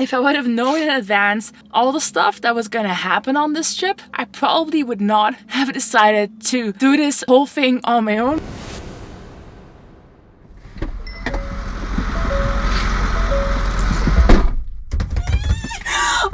If I would have known in advance all the stuff that was gonna happen on this trip, I probably would not have decided to do this whole thing on my own.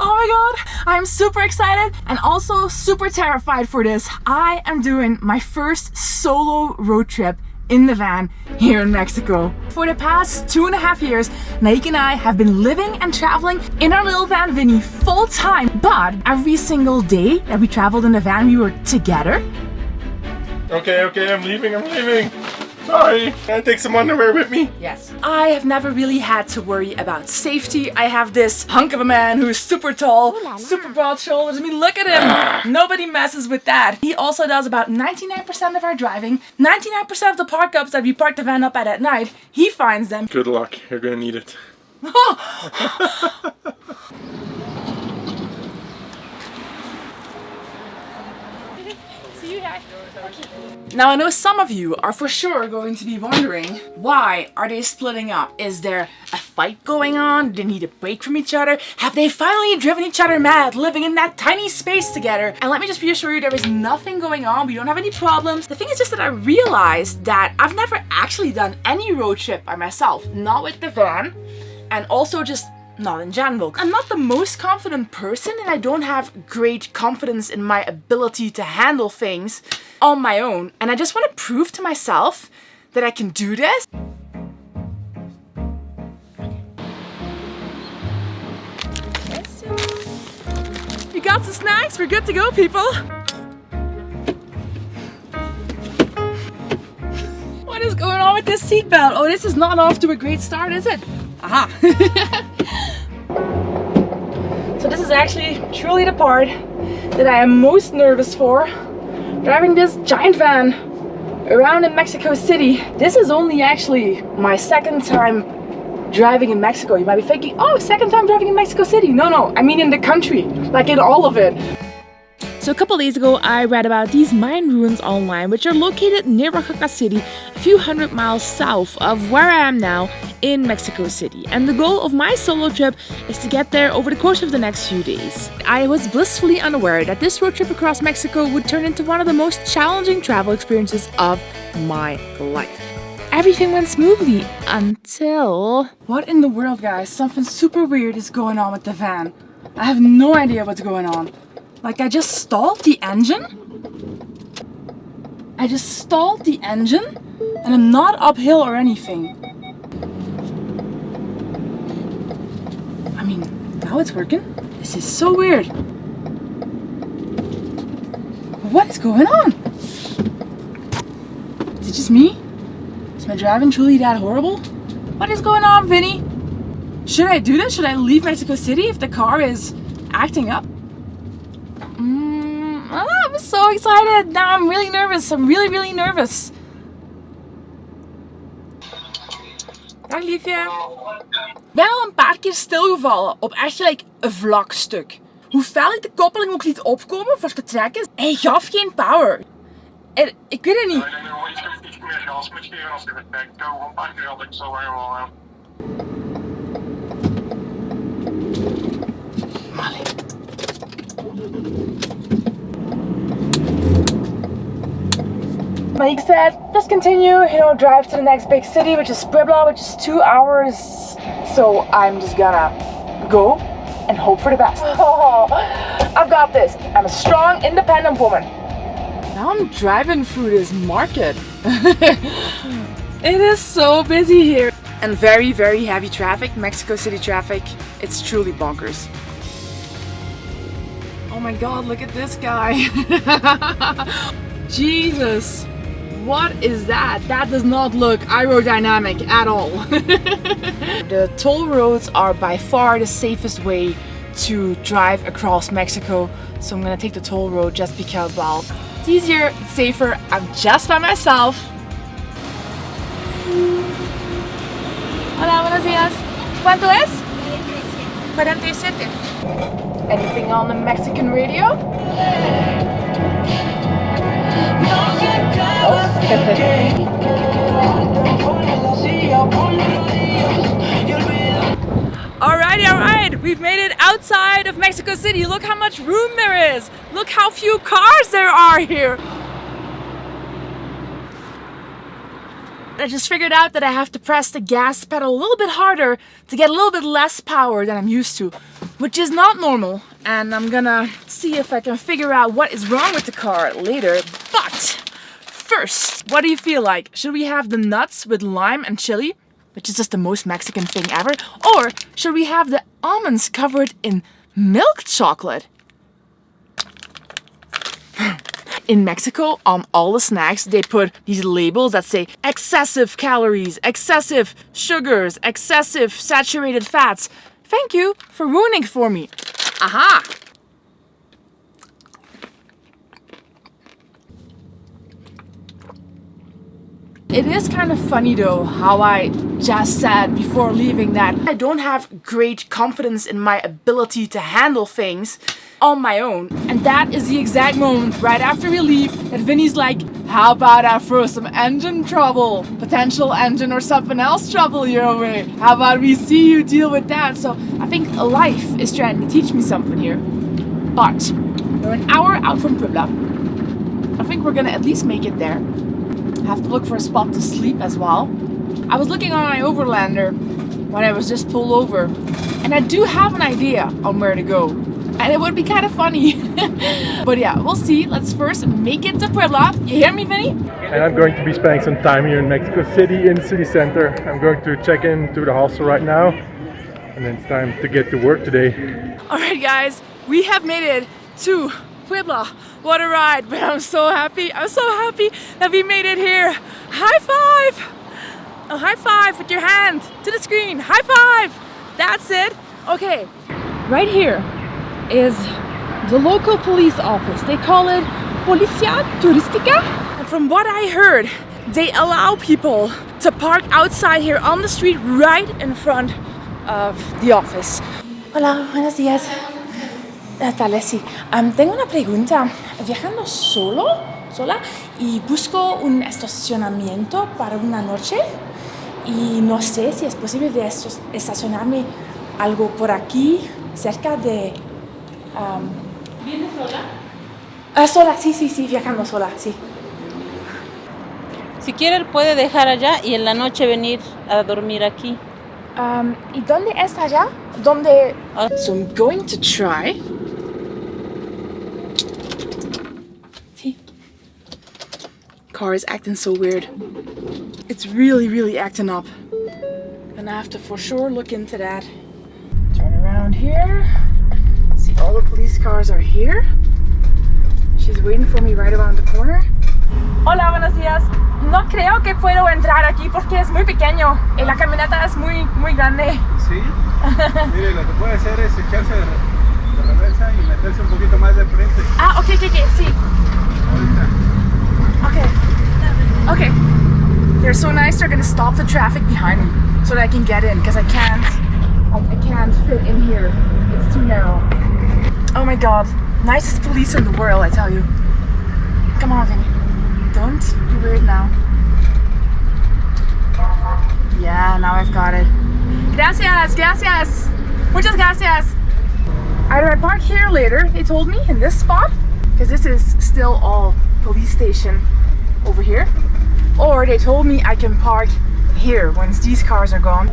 Oh my god, I'm super excited and also super terrified for this. I am doing my first solo road trip in the van here in Mexico. For the past 2.5 years, Naick and I have been living and traveling in our little van Vinny full time, but every single day that we traveled in the van, we were together. Okay, I'm leaving. Sorry, can I take some underwear with me? Yes. I have never really had to worry about safety. I have this hunk of a man who's super tall, super broad shoulders. I mean, look at him. Nobody messes with that. He also does about 99% of our driving. 99% of the park ups that we park the van up at night, he finds them. Good luck, you're gonna need it. See you guys. Now I know some of you are for sure going to be wondering, why are they splitting up? Is there a fight going on? Do they need a break from each other? Have they finally driven each other mad living in that tiny space together? And let me just reassure you, there is nothing going on. We don't have any problems. The thing is just that I realized that I've never actually done any road trip by myself. Not with the van, and also just not in general. I'm not the most confident person and I don't have great confidence in my ability to handle things on my own. And I just want to prove to myself that I can do this. We got some snacks, we're good to go, people. What is going on with this seatbelt? Oh, this is not off to a great start, is it? Aha! So this is actually truly the part that I am most nervous for. Driving this giant van around in Mexico City. This is only actually my second time driving in Mexico. You might be thinking, oh, second time driving in Mexico City. No, I mean in the country, like in all of it. So a couple days ago, I read about these Mayan ruins online, which are located near Oaxaca City, a few hundred miles south of where I am now in Mexico City. And the goal of my solo trip is to get there over the course of the next few days. I was blissfully unaware that this road trip across Mexico would turn into one of the most challenging travel experiences of my life. Everything went smoothly until... What in the world, guys? Something super weird is going on with the van. I have no idea what's going on. Like, I just stalled the engine? And I'm not uphill or anything. I mean, now it's working. This is so weird. What is going on? Is it just me? Is my driving truly that horrible? What is going on, Vinny? Should I do this? Should I leave Mexico City if the car is acting up? I'm so excited. Now I'm really nervous. I'm really nervous. Dag liefje. Ik ben al een paar keer stilgevallen op echt gelijk een vlak stuk. Hoe fel ik de koppeling ook liet opkomen voor te trekken, hij gaf geen power. En, ik weet het niet. Ik denk dat je iets meer gas moet geven als je vertrekt. Ik hou gewoon een paar keer dat ik zo helemaal aan. Naick said, just continue, drive to the next big city, which is Puebla, which is 2 hours. So I'm just gonna go and hope for the best. Oh, I've got this. I'm a strong, independent woman. Now I'm driving through this market. It is so busy here. And very heavy traffic, Mexico City traffic. It's truly bonkers. Oh my god, look at this guy. Jesus. What is that? That does not look aerodynamic at all. The toll roads are by far the safest way to drive across Mexico. So I'm gonna take the toll road just because, well, it's easier, it's safer. I'm just by myself. Hola, buenos días. ¿Cuánto es? 47. Anything on the Mexican radio? Alright, we've made it outside of Mexico City. Look how much room there is. Look how few cars there are here. I just figured out that I have to press the gas pedal a little bit harder to get a little bit less power than I'm used to, which is not normal. And I'm gonna see if I can figure out what is wrong with the car later. But first, what do you feel like? Should we have the nuts with lime and chili, which is just the most Mexican thing ever? Or should we have the almonds covered in milk chocolate? In Mexico, on all the snacks, they put these labels that say excessive calories, excessive sugars, excessive saturated fats. Thank you for ruining it for me. Aha! It is kind of funny though how I just said before leaving that I don't have great confidence in my ability to handle things on my own. And that is the exact moment right after we leave that Vinny's like, how about I throw some engine trouble, potential engine or something else trouble your way? How about we see you deal with that? So I think life is trying to teach me something here. But we're an hour out from Puebla. I think we're gonna at least make it there. Have to look for a spot to sleep as well. I was looking on my overlander when I was just pulled over, and I do have an idea on where to go, and it would be kind of funny. But yeah, we'll see. Let's first make it to Puebla. You hear me, Vinny? And I'm going to be spending some time here in Mexico City in the city center. I'm going to check into the hostel right now, and then it's time to get to work today. Alright guys, we have made it to Puebla. What a ride, but I'm so happy that we made it here. High five! A high five with your hand to the screen. High five! That's it. Okay, right here is the local police office. They call it Policia Turística. And from what I heard, they allow people to park outside here on the street right in front of the office. Hola, buenos días. Tal vez sí. Tengo una pregunta. Viajando sola, y busco un estacionamiento para una noche. Y no sé si es posible de estacionarme algo por aquí, cerca de... ¿Vienes sola? Sola, sí, viajando sola, sí. Si quiere puede dejar allá y en la noche venir a dormir aquí. ¿Y dónde está allá? ¿Dónde...? So I'm going to try. See? Car is acting so weird. It's really acting up. And I have to for sure look into that. Turn around here. See, all the police cars are here. She's waiting for me right around the corner. Hola, buenos días. No creo que puedo entrar aquí porque es muy pequeño y la camioneta es muy grande. Sí. Mire, lo que puede hacer es echarse de reversa y meterse un poquito más de frente. Ah, ok, sí. Ahorita. Okay. They're so nice, they're gonna stop the traffic behind me so that I can get in because I can't fit in here. It's too narrow. Oh my god. Nicest police in the world, I tell you. Come on, Vinny. Don't be weird now. Yeah, now I've got it. Gracias. Muchas gracias. Either I park here later, they told me, in this spot, because this is still all police station over here, or they told me I can park here once these cars are gone.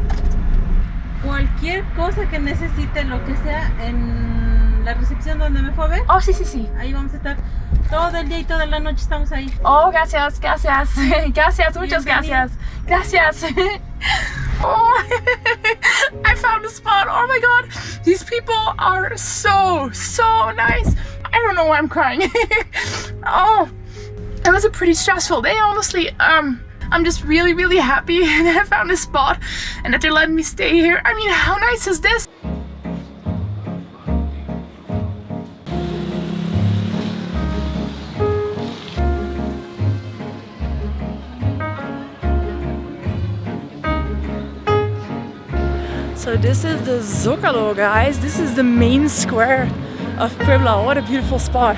Cualquier cosa que necesite, lo que sea, en la recepción donde me fue a ver. Oh, sí. Ahí vamos a estar todo el día y toda la noche, estamos ahí. Oh, gracias. Muchas gracias. Gracias. Oh, I found a spot. Oh my god, these people are so nice. I don't know why I'm crying. Oh, it was a pretty stressful day, honestly. I'm just really happy that I found a spot and that they're letting me stay here. I mean, how nice is this? So this is the Zócalo, guys. This is the main square of Puebla. What a beautiful spot.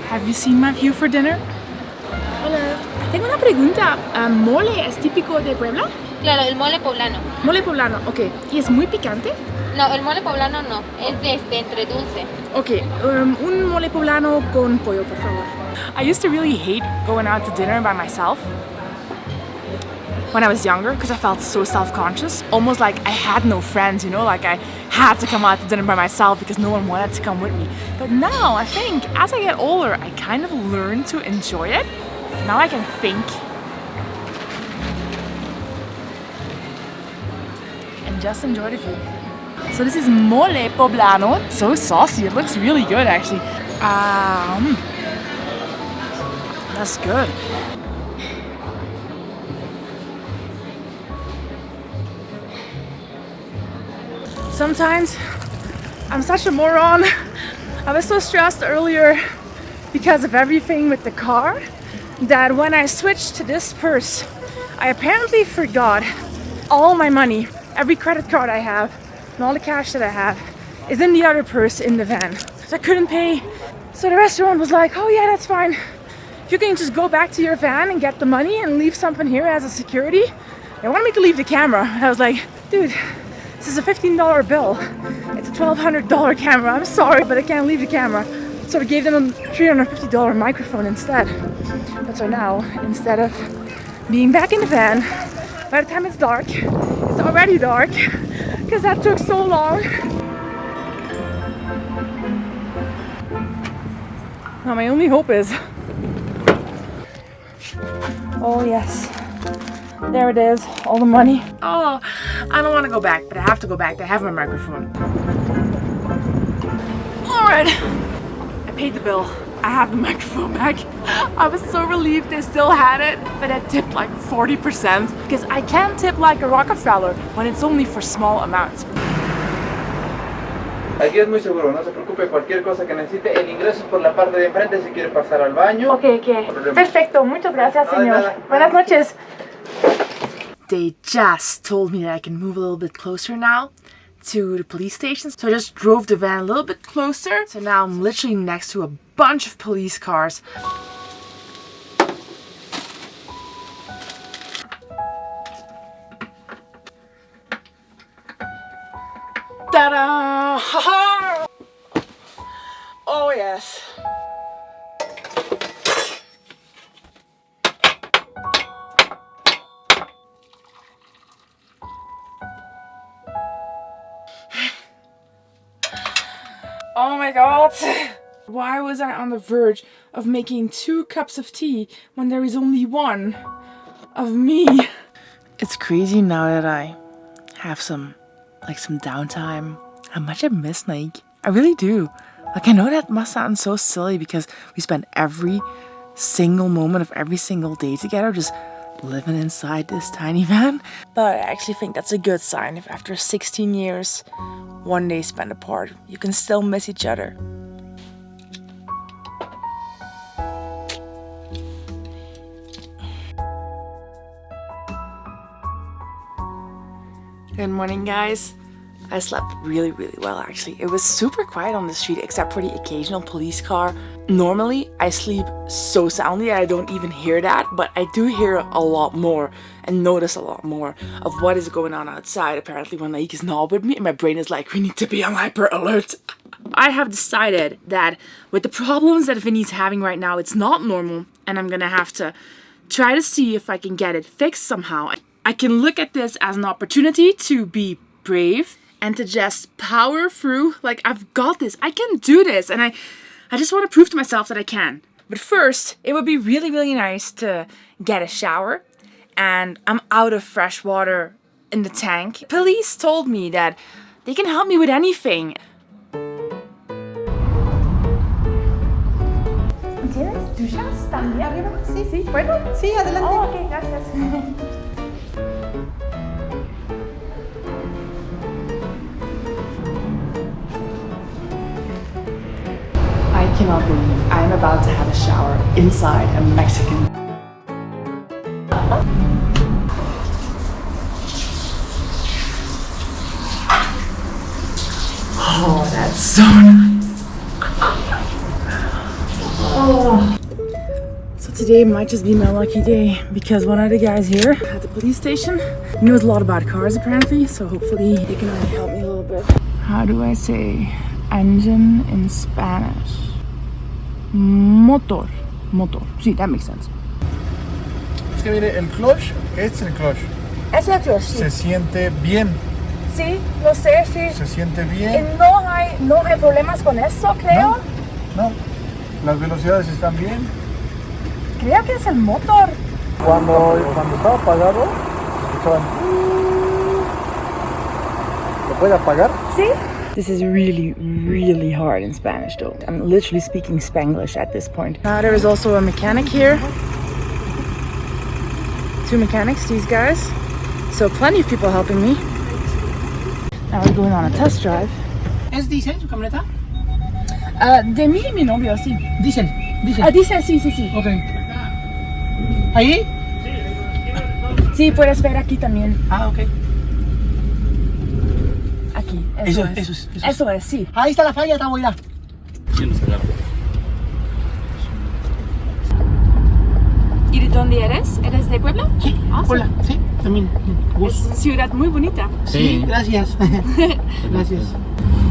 Have you seen my view for dinner? Hola. Tengo una pregunta. ¿Mole es típico de Puebla? Claro, el mole poblano. Mole poblano, ok. ¿Y es muy picante? No, el mole poblano no, es de entre dulce. Ok, un mole poblano con pollo, por favor. I used to really hate going out to dinner by myself when I was younger because I felt so self-conscious, almost like I had no friends, you know, like I had to come out to dinner by myself because no one wanted to come with me. But now I think as I get older, I kind of learn to enjoy it. Now I can think and just enjoy the food. So this is mole poblano. It's so saucy. It looks really good actually. That's good. Sometimes I'm such a moron. I was so stressed earlier because of everything with the car that when I switched to this purse, I apparently forgot all my money, every credit card I have, and all the cash that I have is in the other purse in the van. So I couldn't pay. So the restaurant was like, oh yeah, that's fine. If you can just go back to your van and get the money and leave something here as a security. They wanted me to leave the camera. I was like, dude, this is a $15 bill. It's a $1,200 camera. I'm sorry, but I can't leave the camera. So we gave them a $350 microphone instead. But so now, instead of being back in the van, by the time it's dark, it's already dark, because that took so long. Now my only hope is, oh yes, there it is, all the money. Oh, I don't want to go back, but I have to go back. I have my microphone. Alright, I paid the bill. I have the microphone back. I was so relieved they still had it, but I tipped like 40% because I can't tip like a Rockefeller when it's only for small amounts. Aquí es muy seguro, no se preocupe, cualquier cosa que necesite, el ingreso es por la parte de enfrente si quiere pasar al baño. Ok. Perfecto, muchas gracias, señor. Buenas noches. They just told me that I can move a little bit closer now to the police station. So I just drove the van a little bit closer. So now I'm literally next to a bunch of police cars. Ta-da! Oh yes. Oh my god! Why was I on the verge of making 2 cups of tea when there is only one of me? It's crazy now that I have some downtime. How much I miss Naick. I really do. Like, I know that must sound so silly because we spend every single moment of every single day together just living inside this tiny van. But I actually think that's a good sign if after 16 years, one day spent apart, you can still miss each other. Good morning, guys. I slept really well actually. It was super quiet on the street except for the occasional police car. Normally I sleep so soundly I don't even hear that, but I do hear a lot more and notice a lot more of what is going on outside apparently when Naick is not with me and my brain is like, we need to be on hyper alert. I have decided that with the problems that Vinny's having right now, it's not normal and I'm gonna have to try to see if I can get it fixed somehow. I can look at this as an opportunity to be brave and to just power through. Like, I've got this, I can do this, and I just want to prove to myself that I can. But first, it would be really nice to get a shower, and I'm out of fresh water in the tank. Police told me that they can help me with anything. ¿Tienes duchas también arriba? Sí. ¿Puedo? Sí, adelante. Oh, ok, gracias. I cannot believe I am about to have a shower inside a Mexican. Oh, that's so nice. Oh. So today might just be my lucky day because one of the guys here at the police station knows a lot about cars apparently, so hopefully he can only help me a little bit. How do I say engine in Spanish? Motor. Motor. Sí, that makes sense. Es que mire, el clutch es el clutch. Es el clutch, sí. Se siente bien. Sí, lo sé, sí. Se siente bien. No hay problemas con eso, creo. No, las velocidades están bien. Creo que es el motor. Cuando estaba apagado, escuchaban. ¿Lo puede apagar? Sí. This is really, really hard in Spanish though. I'm literally speaking Spanglish at this point. There is also a mechanic here. 2 mechanics, these guys. So plenty of people helping me. Now we're going on a test drive. ¿Es diésel su camioneta? De mí y mi novio, sí. Diésel. Dice sí. Ok. ¿Ahí? Sí, puedes ver aquí también. Ah, ok. Aquí, eso es, sí. Ahí está la falla, está buena. ¿Y de dónde eres? ¿Eres de Puebla? Sí, Puebla, sí, también. Es una ciudad muy bonita. Sí, gracias. Gracias.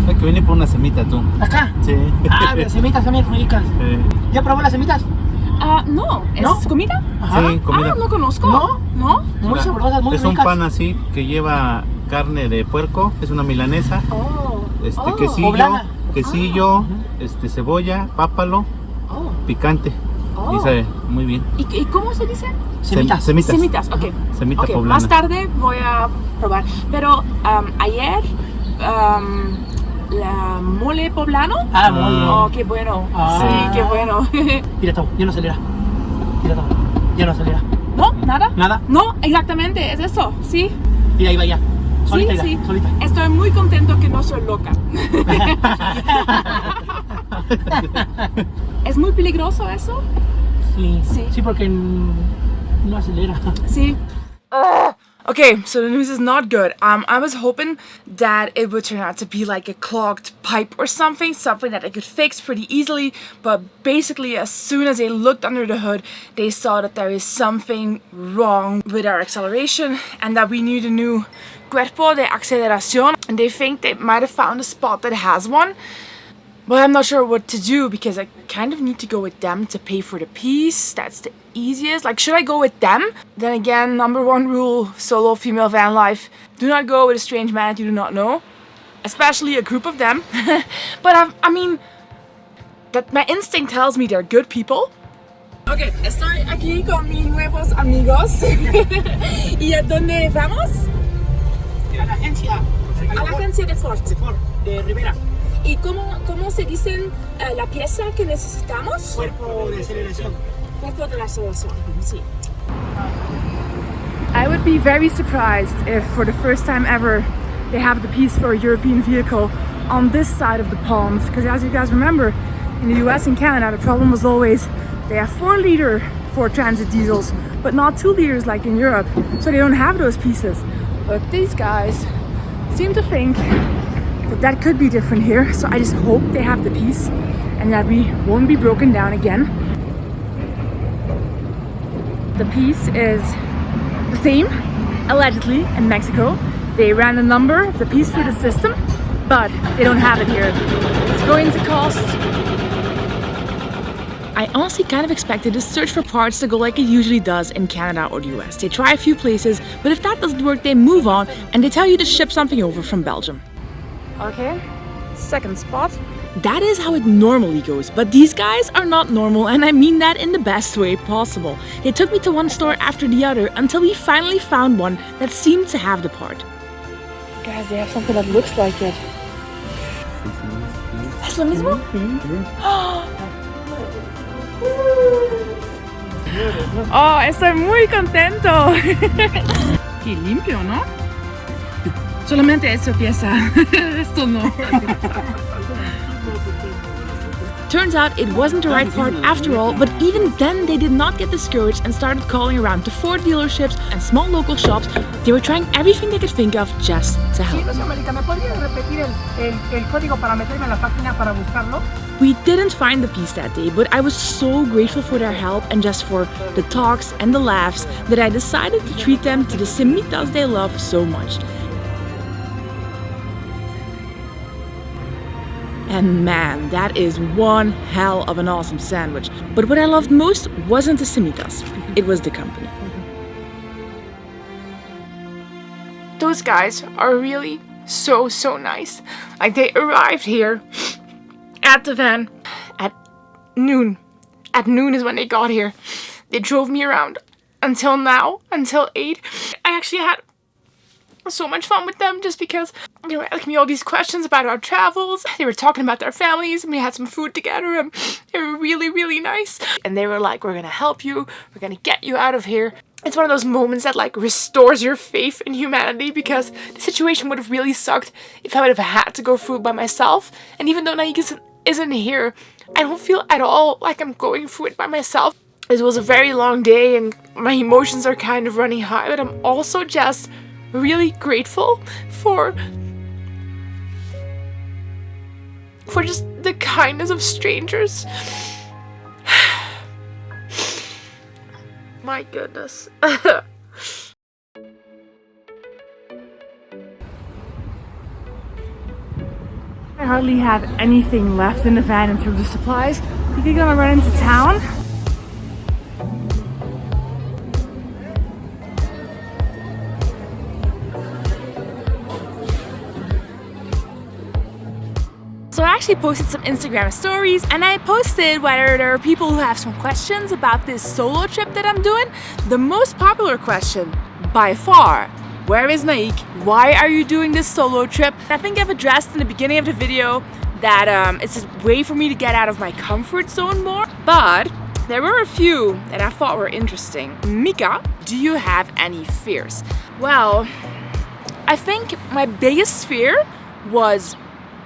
Hay que venir por una semita tú. ¿Acá? Sí. Ah, las semitas también ricas. ¿Ya probó las semitas? No, ¿es ¿No? comida? Ajá. Sí, comida. Ah, no conozco. ¿No? Muy sabrosas, muy es ricas. un pan así que lleva carne de puerco, es una milanesa, quesillo, poblana. quesillo, cebolla, pápalo, picante. Y sabe muy bien. ¿Y cómo se dice? Semitas. Semitas, ok. Semita Ok, poblana. más tarde voy a probar. Pero ayer la mole poblano. Ah, mole. Oh, qué bueno. Ah. Sí, qué bueno. Mira todo, ya no acelera. Mira todo, ya no acelera. ¿No? ¿Nada? Nada. No, exactamente, es eso, sí. Mira, ahí va ya. Solita, Sí. solita. Estoy muy contento que no soy loca. ¿Es muy peligroso eso? Sí, Sí. sí, porque no acelera. Sí. Okay, so the news is not good. I was hoping that it would turn out to be like a clogged pipe or something that I could fix pretty easily, but basically as soon as they looked under the hood, they saw that there is something wrong with our acceleration and that we need a new cuerpo de aceleración, and they think they might have found a spot that has one. But I'm not sure what to do because I kind of need to go with them to pay for the piece. That's the easiest. Like, should I go with them? Then again, #1 rule, solo female van life. Do not go with a strange man that you do not know. Especially a group of them. But I mean, that my instinct tells me they're good people. Okay, estoy aquí con mis nuevos amigos. ¿Y a dónde vamos? A la agencia. A la agencia de Ford. De Rivera. ¿Y cómo se dicen la pieza que necesitamos? Cuerpo de aceleración. Cuerpo de aceleración, sí. I would be very surprised if for the first time ever they have the piece for a European vehicle on this side of the pond. Because as you guys remember, in the US and Canada, the problem was always they have 4-liter Ford Transit diesels, but not 2 liters like in Europe. So they don't have those pieces. But these guys seem to think that could be different here, so I just hope they have the piece and that we won't be broken down again. The piece is the same, allegedly, in Mexico. They ran the number of the piece through the system, but they don't have it here. It's going to cost... I honestly kind of expected this search for parts to go like it usually does in Canada or the US. They try a few places, but if that doesn't work, they move on and they tell you to ship something over from Belgium. Okay, second spot. That is how it normally goes, but these guys are not normal, and I mean that in the best way possible. They took me to one store after the other until we finally found one that seemed to have the part. Guys, they have something that looks like it. ¿Es lo mismo? Oh, estoy muy contento. Qué limpio, ¿no? Solamente esta pieza. Esto no. Turns out it wasn't the right part after all, but even then they did not get discouraged and started calling around to Ford dealerships and small local shops. They were trying everything they could think of just to help. Sí, ¿me podría repetir el código para meterme en la página para buscarlo? We didn't find the piece that day, but I was so grateful for their help and just for the talks and the laughs that I decided to treat them to the semitas they love so much. And man, that is one hell of an awesome sandwich. But what I loved most wasn't the semitas, it was the company. Those guys are really so nice. Like, they arrived here at the van at noon. At noon is when they got here. They drove me around until now, until 8. I actually had so much fun with them just because they were asking me all these questions about our travels. They were talking about their families and we had some food together and they were really nice. And they were like, we're gonna help you, we're gonna get you out of here. It's one of those moments that like restores your faith in humanity, because the situation would have really sucked if I would have had to go through it by myself. And even though Naick isn't here, I don't feel at all like I'm going through it by myself. It was a very long day and my emotions are kind of running high, but I'm also just really grateful for just the kindness of strangers. My goodness. I hardly have anything left in the van in terms of supplies. I think I'm gonna run into town. So I actually posted some Instagram stories and I posted whether there are people who have some questions about this solo trip that I'm doing. The most popular question by far, where is Naick? Why are you doing this solo trip? I think I've addressed in the beginning of the video that it's a way for me to get out of my comfort zone more, but there were a few that I thought were interesting. Mika, do you have any fears? Well, I think my biggest fear was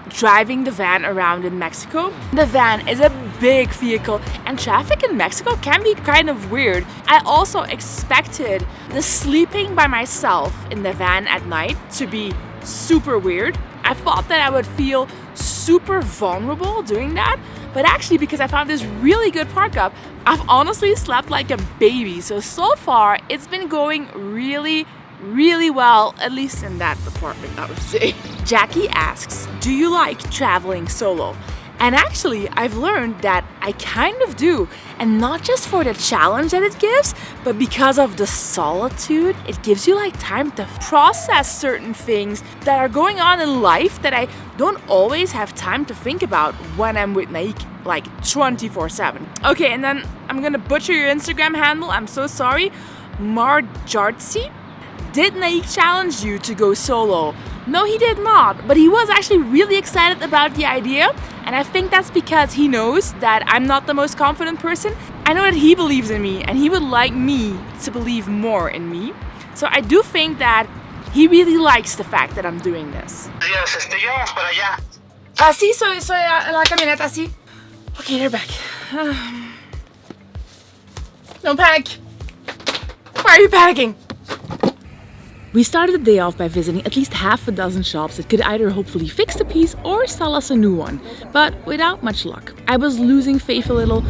driving the van around in Mexico. The van is a big vehicle and traffic in Mexico can be kind of weird. I also expected the sleeping by myself in the van at night to be super weird. I thought that I would feel super vulnerable doing that, but actually because I found this really good park up, I've honestly slept like a baby. So far it's been going really well, at least in that department, I would say. Jackie asks, do you like traveling solo? And actually, I've learned that I kind of do. And not just for the challenge that it gives, but because of the solitude. It gives you like time to process certain things that are going on in life that I don't always have time to think about when I'm with Naick, like 24/7. Okay, and then I'm gonna butcher your Instagram handle, I'm so sorry. Marjartsi? Did Naick challenge you to go solo? No, he did not, but he was actually really excited about the idea, and I think that's because he knows that I'm not the most confident person. I know that he believes in me, and he would like me to believe more in me. So I do think that he really likes the fact that I'm doing this. Sí, soy la camioneta, sí. Okay, they're back. Don't panic. Why are you panicking? We started the day off by visiting at least half a dozen shops that could either hopefully fix the piece or sell us a new one, but without much luck. I was losing faith a little.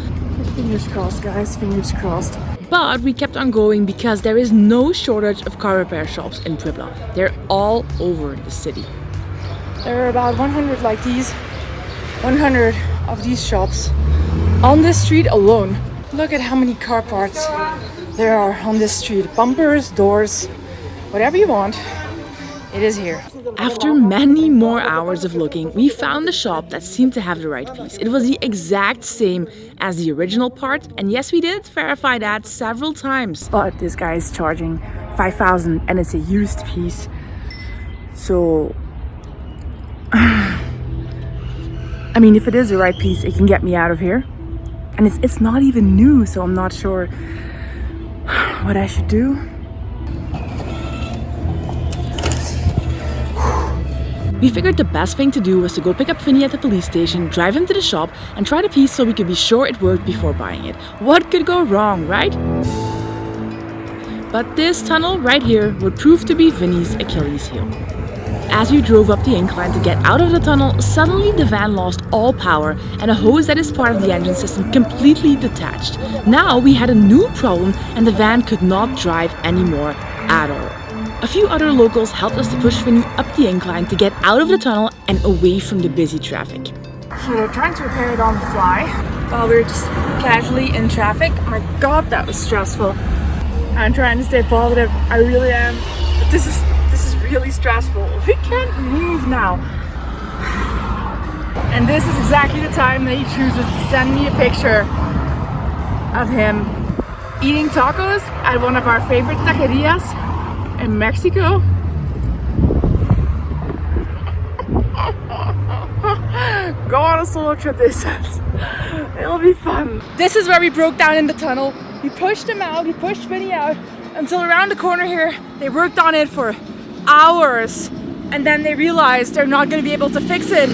Fingers crossed, guys, fingers crossed. But we kept on going because there is no shortage of car repair shops in Puebla. They're all over the city. There are about 100 like these, 100 of these shops on this street alone. Look at how many car parts there are on this street. Bumpers, doors, whatever you want, it is here. After many more hours of looking, we found a shop that seemed to have the right piece. It was the exact same as the original part, and yes, we did verify that several times. But this guy is charging 5,000 and it's a used piece. So, I mean, if it is the right piece, it can get me out of here. And it's not even new, so I'm not sure what I should do. We figured the best thing to do was to go pick up Vinny at the police station, drive him to the shop, and try the piece so we could be sure it worked before buying it. What could go wrong, right? But this tunnel right here would prove to be Vinny's Achilles heel. As we drove up the incline to get out of the tunnel, suddenly the van lost all power and a hose that is part of the engine system completely detached. Now we had a new problem and the van could not drive anymore at all. A few other locals helped us to push Vinny up the incline to get out of the tunnel and away from the busy traffic. So they're trying to repair it on the fly while we're just casually in traffic. My god, that was stressful. I'm trying to stay positive, I really am, but this is really stressful. We can't move now. And this is exactly the time that he chooses to send me a picture of him eating tacos at one of our favorite taquerias in Mexico. Go on a solo trip, they said. It'll be fun. This is where we broke down in the tunnel. We pushed him out, we pushed Vinny out until around the corner here. They worked on it for hours and then they realized they're not going to be able to fix it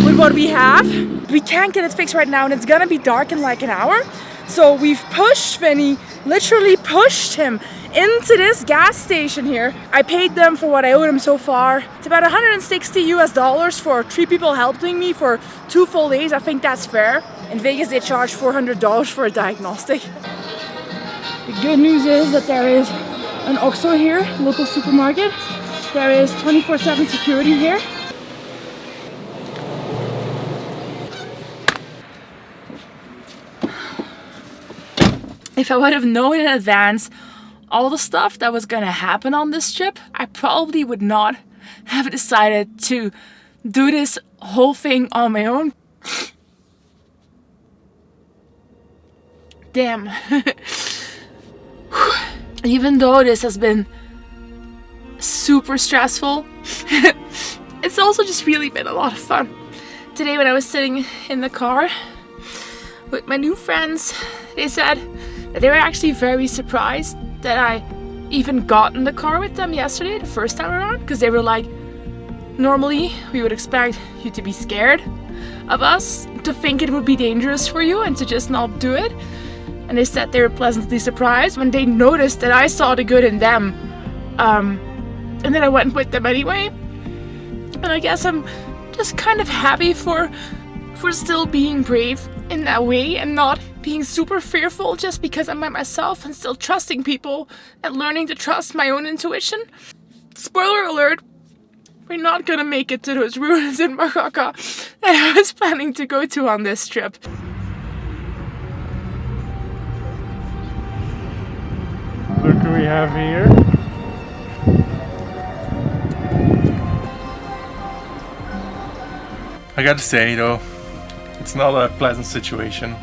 with what we have. We can't get it fixed right now and it's gonna be dark in like an hour. So we've pushed Vinny, literally pushed him into this gas station here. I paid them for what I owed them so far. It's about $160 for 3 people helping me for 2 full days. I think that's fair. In Vegas they charge $400 for a diagnostic. The good news is that there is an OXXO here, local supermarket. There is 24/7 security here. If I would have known in advance all the stuff that was gonna happen on this trip, I probably would not have decided to do this whole thing on my own. Damn. Even though this has been super stressful, it's also just really been a lot of fun. Today when I was sitting in the car with my new friends, they said that they were actually very surprised that I even got in the car with them yesterday, the first time around, because they were like, normally we would expect you to be scared of us, to think it would be dangerous for you and to just not do it. And they said they were pleasantly surprised when they noticed that I saw the good in them. And then I went with them anyway. And I guess I'm just kind of happy for still being brave in that way and not being super fearful just because I'm by myself and still trusting people and learning to trust my own intuition. Spoiler alert, we're not gonna make it to those ruins in Oaxaca that I was planning to go to on this trip. Look who we have here. I gotta say though, it's not a pleasant situation,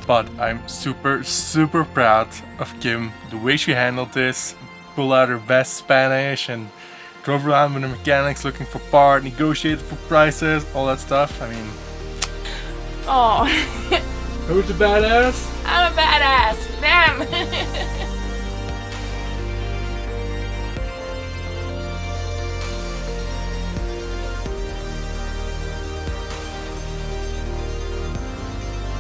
but I'm super proud of Kim. The way she handled this, pulled out her best Spanish and drove around with the mechanics looking for parts, negotiated for prices, all that stuff. I mean... Oh. Who's a badass? I'm a badass. Damn.